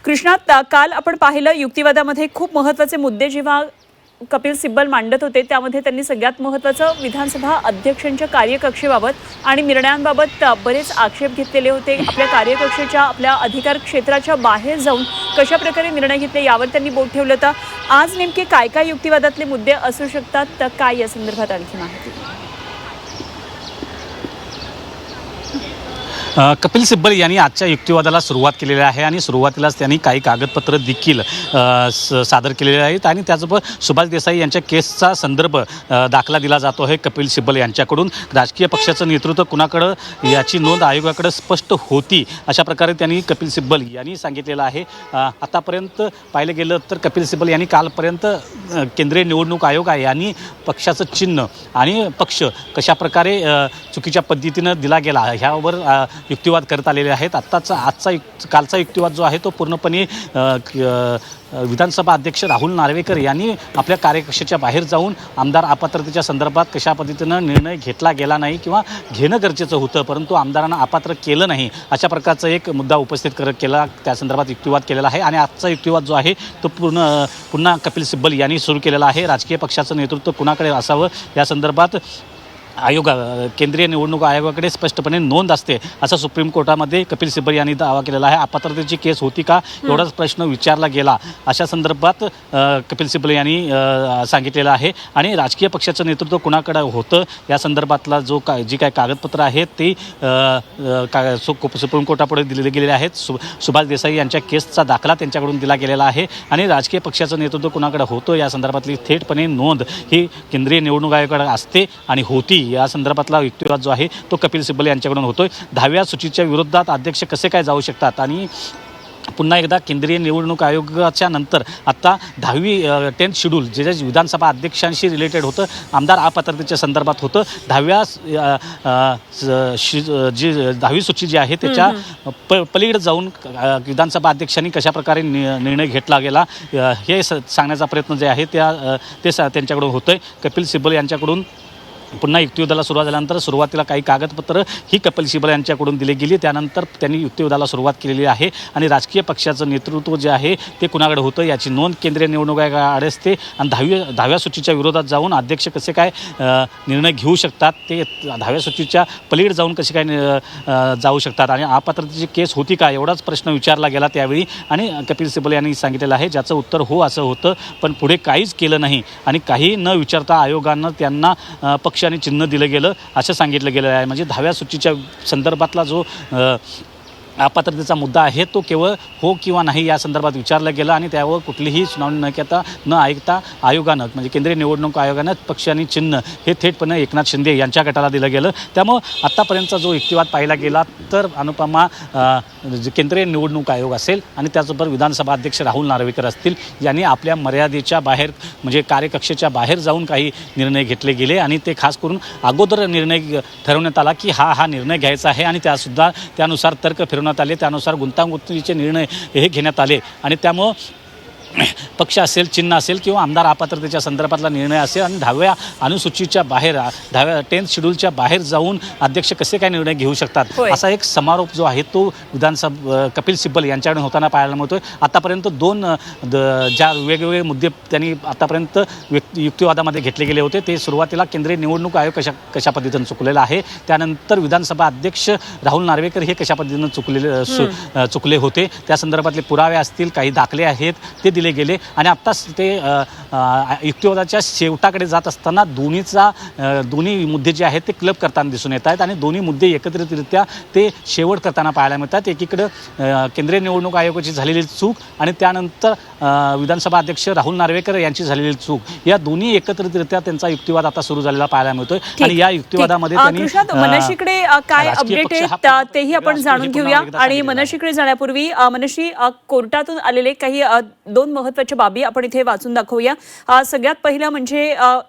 कृष्णात काल आपण पाहिलं युक्तिवादामध्ये खूप महत्त्वाचे मुद्दे जेव्हा कपिल सिब्बल मांडत होते त्यामध्ये त्यांनी सगळ्यात महत्त्वाचं विधानसभा अध्यक्षांच्या कार्यकक्षेबाबत आणि निर्णयांबाबत बरेच आक्षेप घेतलेले होते। आपल्या कार्यकक्षेच्या आपल्या अधिकार क्षेत्राच्या बाहेर जाऊन कशा प्रकारे निर्णय घेतले यावर त्यांनी बोट ठेवलं होतं। आज नेमके काय काय युक्तिवादातले मुद्दे असू शकतात, तर काय या संदर्भात आणखी माहिती? कपिल सिब्बल यांनी आजच्या युक्तिवादाला सुरुवात केलेली आहे आणि सुरुवातीलाच त्यांनी काही कागदपत्र देखील सादर केलेले आहेत आणि त्याचबरोबर सुभाष देसाई यांच्या केसचा संदर्भ दाखला दिला जातो आहे कपिल सिब्बल यांच्याकडून। राजकीय पक्षाचं नेतृत्व कुणाकडं याची नोंद आयोगाकडे स्पष्ट होती अशा प्रकारे त्यांनी कपिल सिब्बल यांनी सांगितलेलं आहे। आतापर्यंत पाहिलं गेलं तर कपिल सिब्बल यांनी कालपर्यंत केंद्रीय निवडणूक आयोग यांनी पक्षाचं चिन्ह आणि पक्ष कशा प्रकारे चुकीच्या पद्धतीनं दिला गेला ह्यावर युक्तिवाद करत आलेले आहेत। कालचा युक्तिवाद जो आहे तो पूर्णपणे विधानसभा अध्यक्ष राहुल नार्वेकर यांनी आपल्या कार्यकक्षेच्या बाहेर जाऊन आमदार अपात्रतेच्या संदर्भात कशा पद्धतीनं निर्णय घेतला गेला नाही किंवा घेणं गरजेचं होतं परंतु आमदारांना अपात्र केलं नाही अशा प्रकारचा एक मुद्दा उपस्थित केला, त्या संदर्भात युक्तिवाद केलेला आहे। आणि आजचा युक्तिवाद जो आहे तो पुन्हा कपिल सिब्बल यांनी सुरू केलेला आहे। राजकीय पक्षाचं नेतृत्व कुणाकडे असावं या संदर्भात केंद्रीय निवडणूक आयोगाकडे स्पष्टपणे नोंद असते असं सुप्रीम कोर्टामध्ये कपिल सिब्बल यांनी दावा केलेला आहे। अपात्रतेची केस होती का एवढाच प्रश्न विचारला गेला अशा संदर्भात कपिल सिब्बल यांनी सांगितलेलं आहे। आणि राजकीय पक्षाचं नेतृत्व कुणाकडे होतं या संदर्भातला जी काय कागदपत्र आहेत ते सुप्रीम कोर्टापुढे दिले गेलेले आहेत। सुभाष देसाई यांच्या केसचा दाखला त्यांच्याकडून दिला गेलेला आहे आणि राजकीय पक्षाचं नेतृत्व कुणाकडे होतं या संदर्भातली थेटपणे नोंद ही केंद्रीय निवडणूक आयोगाकडे असते आणि होती या संदर्भातला युक्तिवाद जो आहे तो कपिल सिब्बल यांच्याकडून होतोय। 10व्या सूचीच्या विरोधात अध्यक्ष कसे काय जाऊ शकतात आणि पुन्हा एकदा केंद्रीय निवडणूक आयोगाच्या नंतर आता 10th शेड्यूल जे विधानसभा अध्यक्षांशी रिलेटेड होतं, आमदार अपात्रतेच्या संदर्भात होतं। 10वी सूची जी आहे त्याच्या पलीकडे जाऊन विधानसभा अध्यक्षांनी कशाप्रकारे निर्णय घेतला गेला हे सांगण्याचा प्रयत्न जे आहे ते त्यांच्याकडून होतंय। कपिल सिब्बल यांच्याकडून पुन्हा युक्तिवादाला सुरुवात झाल्यानंतर सुरुवातीला काही कागदपत्र ही कपिल सिब्बल यांच्याकडून दिली गेली, त्यानंतर त्यांनी युक्तिवादाला सुरुवात केलेली आहे। आणि राजकीय पक्षाचं नेतृत्व जे आहे ते कुणाकडे होतं याची नोंद केंद्रीय निवडणूक आयोगाकडे असते आणि 10व्या सूचीच्या विरोधात जाऊन अध्यक्ष कसे काय निर्णय घेऊ शकतात, ते 10व्या सूचीच्या पलीकडे जाऊन कसे काय जाऊ शकतात आणि अपात्रतेची केस होती का एवढाच प्रश्न विचारला गेला त्यावेळी। आणि कपिल सिब्बल यांनी सांगितलेलं आहे ज्याचं उत्तर हो असं होतं, पण पुढे काहीच केलं नाही आणि काही न विचारता आयोगानं त्यांना पक्ष आणि चिन्ह दिलं गेलं असं सांगितलं गेलं आहे। म्हणजे 10व्या सूचीच्या संदर्भातला जो अपात्रतेचा मुद्दा आहे तो केवळ हो किंवा नाही या संदर्भात विचारलं गेलं आणि त्यावर कुठलीही सुनावणी न ऐकता आयोगानं म्हणजे केंद्रीय निवडणूक आयोगानं पक्ष आणि चिन्ह हे थेटपणे एकनाथ शिंदे यांच्या गटाला दिलं गेलं। त्यामुळं आत्तापर्यंतचा जो युक्तिवाद पाहिला गेला तर अनुपमा केंद्रीय निवडणूक आयोग असेल आणि त्याचबरोबर विधानसभा अध्यक्ष राहुल नार्वेकर असतील यांनी आपल्या मर्यादेच्या बाहेर म्हणजे कार्यकक्षेच्या बाहेर जाऊन काही निर्णय घेतले गेले आणि ते खास करून अगोदर निर्णय ठरवण्यात आला की हा निर्णय घ्यायचा आहे आणि त्यानुसार तर्क फिरवण्यात आले, त्यानुसार गुंतागुंतीचे निर्णय हे घेण्यात आले आणि त्यामुळं पक्ष असेल, चिन्ह असेल किंवा आमदार अपात्रतेच्या संदर्भातला निर्णय असेल आणि 10व्या अनुसूचीच्या बाहेर 10th शेड्यूलच्या बाहेर जाऊन अध्यक्ष कसे काय निर्णय घेऊ शकतात असा एक समारोप जो आहे तो विधानसभा कपिल सिब्बल यांच्याकडून होताना पाहायला मिळतोय। आतापर्यंत ज्या वेगवेगळे मुद्दे त्यांनी आतापर्यंत युक्तिवादामध्ये घेतले गेले होते ते सुरुवातीला केंद्रीय निवडणूक आयोग कशा पद्धतीनं चुकलेला आहे, त्यानंतर विधानसभा अध्यक्ष राहुल नार्वेकर हे कशा पद्धतीनं चुकले होते त्या संदर्भातले पुरावे असतील, काही दाखले आहेत ते दिले गेले आणि आत्ताच ते युक्तिवादाच्या शेवटाकडे जात असताना दोन्ही मुद्दे जे आहेत ते क्लब करताना दिसून येत आहेत आणि दोन्ही मुद्दे एकत्रितरित्या ते शेवट करताना पाहायला मिळतात। एकीकडं केंद्रीय निवडणूक आयोगाची झालेली चूक आणि त्यानंतर विधानसभा अध्यक्ष राहुल नार्वेकर यांची झालेली चूक या दोन्ही एकत्रितरित्या त्यांचा युक्तिवाद आता सुरू झालेला पाहायला मिळतोय आणि या युक्तिवादामध्ये मनशीकडे काय अपडेट आहे तेही आपण जाणून घेऊया। आणि मनशीकडे जाण्यापूर्वी मनशी कोर्टातून आलेले काही 2 महत्त्वाच्या बाबी आपण इथे वाचून दाखवूया। सगळ्यात पहिलं म्हणजे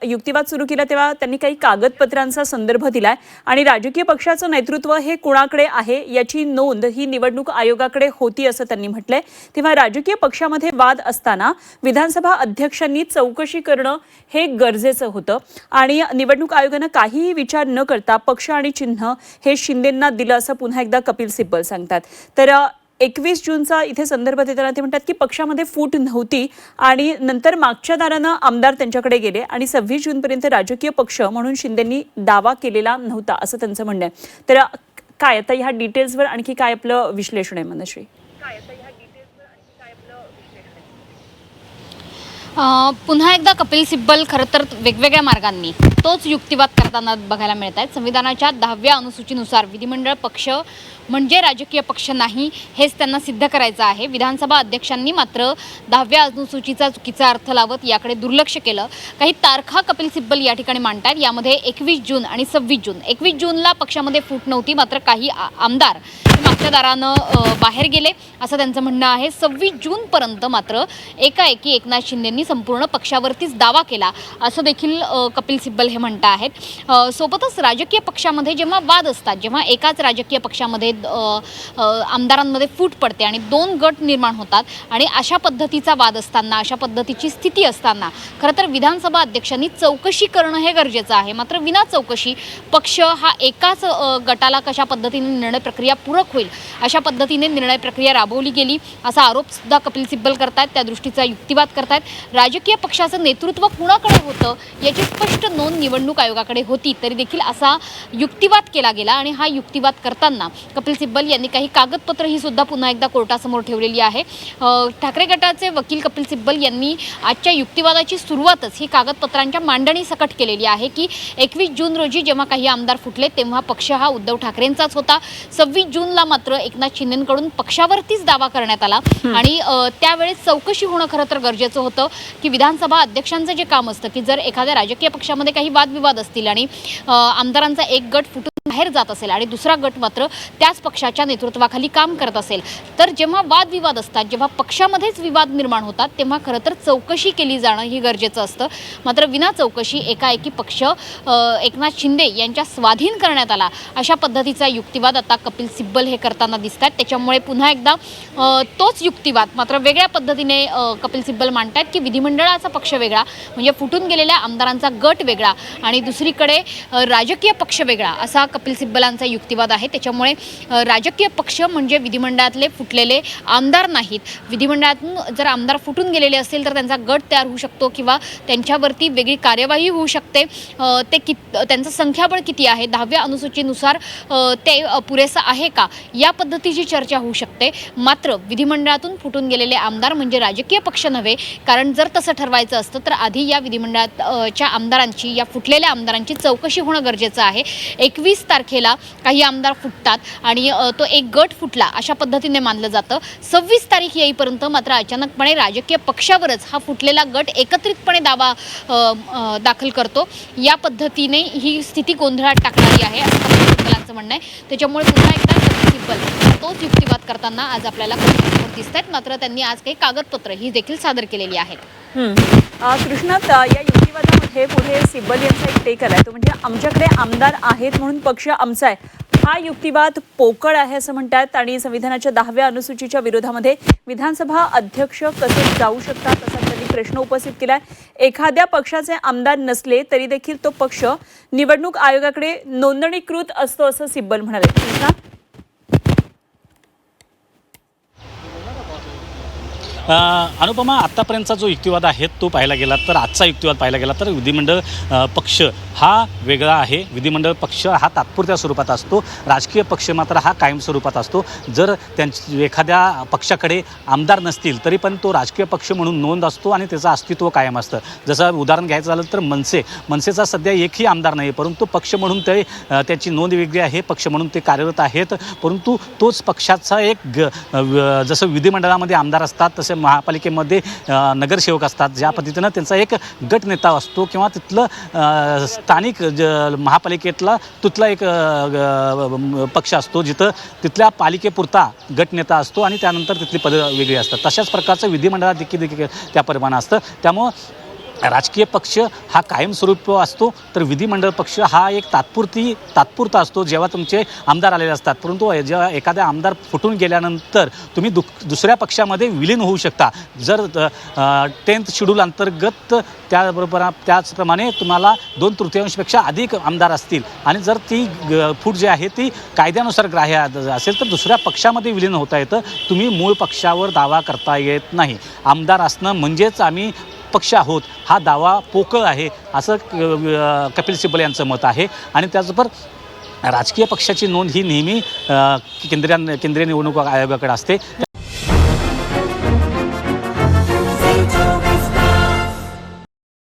युक्तिवाद सुरू केला तेव्हा त्यांनी काही कागदपत्रांचा संदर्भ दिलाय आणि राजकीय पक्षाचं नेतृत्व हे कुणाकडे आहे याची नोंद ही निवडणूक आयोगाकडे होती असं त्यांनी म्हटलंय। तेव्हा राजकीय पक्षामध्ये वाद असताना विधानसभा अध्यक्षांनी चौकशी करणं हे गरजेचं होतं आणि निवडणूक आयोगानं काहीही विचार न करता पक्ष आणि चिन्ह हे शिंदेंना दिलं असं पुन्हा एकदा कपिल सिब्बल सांगतात। तर 21 जूनचा इथे संदर्भ देताना ते म्हणतात की पक्षामध्ये फूट नव्हती आणि नंतर मागच्या दारानं आमदार त्यांच्याकडे गेले आणि 26 जूनपर्यंत राजकीय पक्ष म्हणून शिंदेंनी दावा केलेला नव्हता असं त्यांचं म्हणणं आहे. तर काय आता ह्या डिटेल्सवर आणखी काय आपलं विश्लेषण आहे मनश्री? पुन्हा एकदा कपिल सिब्बल खरं तर वेगवेगळ्या मार्गांनी तोच युक्तिवाद करताना बघायला मिळत आहेत. संविधानाच्या 10व्या अनुसूचीनुसार विधिमंडळ पक्ष म्हणजे राजकीय पक्ष नाही हेच त्यांना सिद्ध करायचं आहे. विधानसभा अध्यक्षांनी मात्र 10व्या अनुसूचीचा चुकीचा अर्थ लावत याकडे दुर्लक्ष केलं. काही तारखा कपिल सिब्बल या ठिकाणी मांडतात. यामध्ये 21 जून आणि 26 जून. 21 जूनला पक्षामध्ये फूट नव्हती, मात्र काही आमदार मागच्या दारानं बाहेर गेले असं त्यांचं म्हणणं आहे. 26 जूनपर्यंत मात्र एकाएकी एकनाथ शिंदेंनी संपूर्ण पक्षावरतीच दावा केला असं देखील कपिल सिब्बल हे म्हणत आहेत. सोबतच राजकीय पक्षामध्ये जेव्हा वाद असतात, जेव्हा एकाच राजकीय पक्षामध्ये आमदारांमध्ये फूट पडते आणि 2 गट निर्माण होतात आणि अशा पद्धतीचा वाद असताना, अशा पद्धतीची स्थिती असताना खरं तर विधानसभा अध्यक्षांनी चौकशी करणं हे गरजेचं आहे. मात्र विना चौकशी पक्ष हा एकाच गटाला कशा पद्धतीने निर्णय प्रक्रिया पूरक होईल अशा पद्धतीने निर्णय प्रक्रिया राबवली गेली असा आरोप सुद्धा कपिल सिब्बल करतायत. त्या दृष्टीचा युक्तिवाद करतायत. राजकीय पक्षाचं नेतृत्व कुणाकडे होतं याची स्पष्ट नोंद निवडणूक आयोगाकडे होती, तरी देखील असा युक्तिवाद केला गेला आणि हा युक्तिवाद करताना कपिल सिब्बल यांनी काही कागदपत्र ही सुद्धा पुन्हा एकदा कोर्टासमोर ठेवलेली आहे. ठाकरे गटाचे वकील कपिल सिब्बल यांनी आजच्या युक्तिवादाची सुरुवातच ही कागदपत्रांच्या मांडणी सकट केलेली आहे की 21 जून रोजी जेव्हा काही आमदार फुटले तेव्हा पक्ष हा उद्धव ठाकरेंचाच होता. 26 जूनला मात्र एकनाथ शिंदेंकडून पक्षावरतीच दावा करण्यात आला आणि त्यावेळेस चौकशी होणं खरं तर गरजेचं होतं की विधानसभा अध्यक्षांचं जे काम असतं की जर एखाद्या राजकीय पक्षामध्ये काही वादविवाद असतील आणि आमदारांचा एक गट फुटून बाहेर जात असेल आणि दुसरा गट मात्र त्याच पक्षाच्या नेतृत्वाखाली काम करत असेल, तर जेव्हा वादविवाद असतात, जेव्हा पक्षामध्येच विवाद निर्माण होतात तेव्हा खरं तर चौकशी केली जाणं ही गरजेचं असतं. मात्र विना चौकशी एकाएकी पक्ष एकनाथ शिंदे यांच्या स्वाधीन करण्यात आला अशा पद्धतीचा युक्तिवाद आता कपिल सिब्बल हे करताना दिसतात. त्याच्यामुळे पुन्हा एकदा तोच युक्तिवाद मात्र वेगळ्या पद्धतीने कपिल सिब्बल मांडतात की विधिमंडळाचा पक्ष वेगळा म्हणजे फुटून गेलेल्या आमदारांचा गट वेगळा आणि दुसरीकडे राजकीय पक्ष वेगळा असा कपिल सिब्बलांचा युक्तिवाद आहे. त्याच्यामुळे राजकीय पक्ष म्हणजे विधिमंडळातले फुटलेले आमदार नाहीत. विधिमंडळातून जर आमदार फुटून गेलेले असतील तर त्यांचा गट तयार होऊ शकतो किंवा त्यांच्यावरती वेगळी कार्यवाही होऊ शकते. त्यांचं संख्याबळ किती आहे, 10व्या अनुसूचीनुसार ते पुरेसं आहे का या पद्धतीची चर्चा होऊ शकते. मात्र विधिमंडळातून फुटून गेलेले आमदार म्हणजे राजकीय पक्ष नव्हे, कारण जर तसं ठरवायचं असतं तर आधी या विधिमंडळाच्या आमदारांची, या फुटलेल्या आमदारांची चौकशी होणं गरजेचं आहे. 21 तारखेला काही आमदार फुटतात आणि तो एक गट फुटला अशा पद्धतीने मानलं जातं. 26 तारीख येईपर्यंत मात्र अचानकपणे राजकीय पक्षावरच हा फुटलेला गट एकत्रितपणे दावा दाखल करतो. या पद्धतीने ही स्थिती गोंधळात टाकणारी आहे असं सिब्बलांचं म्हणणं आहे. त्याच्यामुळे पुन्हा एकदा सिब्बल तोच युक्तिवाद करताना आज आपल्याला दिसत आहेत. मात्र त्यांनी आज काही कागदपत्र ही देखील सादर केलेली आहेत. कृष्णात, या युक्तिवादामध्ये पुढे सिब्बल यांचा एक टेक आलाय, तो म्हणजे आमच्याकडे आमदार आहेत म्हणून पक्ष आमचा आहे. हा युक्तिवाद पोकळ आहे असं म्हणतात आणि संविधानाच्या 10व्या अनुसूचीच्या विरोधामध्ये विधानसभा अध्यक्ष कसे जाऊ शकतात असा त्यांनी प्रश्न उपस्थित केलाय. एखाद्या पक्षाचे आमदार नसले तरी देखील तो पक्ष निवडणूक आयोगाकडे नोंदणीकृत असतो असं सिब्बल म्हणाले. कृष्णात, अनुपमा, आत्तापर्यंतचा जो युक्तिवाद आहे तो पाहायला गेला तर आजचा युक्तिवाद पाहायला गेला तर विधिमंडळ पक्ष हा वेगळा आहे. विधिमंडळ पक्ष हा तात्पुरत्या स्वरूपात असतो, राजकीय पक्ष मात्र हा कायम स्वरूपात असतो. जर एखाद्या पक्षाकडे आमदार नसतील तरी पण तो राजकीय पक्ष म्हणून नोंद असतो आणि त्याचं अस्तित्व कायम असतं. जसं उदाहरण घ्यायचं झालं तर मनसेचा सध्या एकही आमदार नाही, परंतु पक्ष म्हणून त्याची नोंद वेगळी आहे, पक्ष म्हणून ते कार्यरत आहेत. परंतु तोच पक्षाचा एक जसं विधिमंडळामध्ये आमदार असतात तसे महापालिकेमध्ये नगरसेवक असतात, ज्या पद्धतीनं त्यांचा एक गटनेता असतो किंवा तिथलं स्थानिक महापालिकेतला तिथला एक पक्ष असतो जिथं तिथल्या पालिकेपुरता गटनेता असतो आणि त्यानंतर तिथली पदं वेगळी असतात. तशाच प्रकारचं विधिमंडळात देखील त्या परिमाण असतं. त्यामुळं राजकीय पक्ष हा कायमस्वरूपी असतो, तर विधिमंडळ पक्ष हा एक तात्पुरता असतो जेव्हा तुमचे आमदार आलेले असतात. परंतु जेव्हा एखादा आमदार फुटून गेल्यानंतर तुम्ही दुसऱ्या पक्षामध्ये विलीन होऊ शकता. जर 10th शेड्यूल अंतर्गत त्याचप्रमाणे तुम्हाला 2/3पेक्षा अधिक आमदार असतील आणि जर ती फूट जी आहे ती कायद्यानुसार ग्राह्य असेल तर दुसऱ्या पक्षामध्ये विलीन होता येतं. तुम्ही मूळ पक्षावर दावा करता येत नाही. आमदार असणं म्हणजेच आम्ही पक्ष आहोत हा दावा पोकळ आहे असं कपिल सिब्बल यांचं मत आहे. आणि त्याचबरोबर राजकीय पक्षाची नोंद ही नेहमी केंद्रीय निवडणूक आयोगाकडे असते.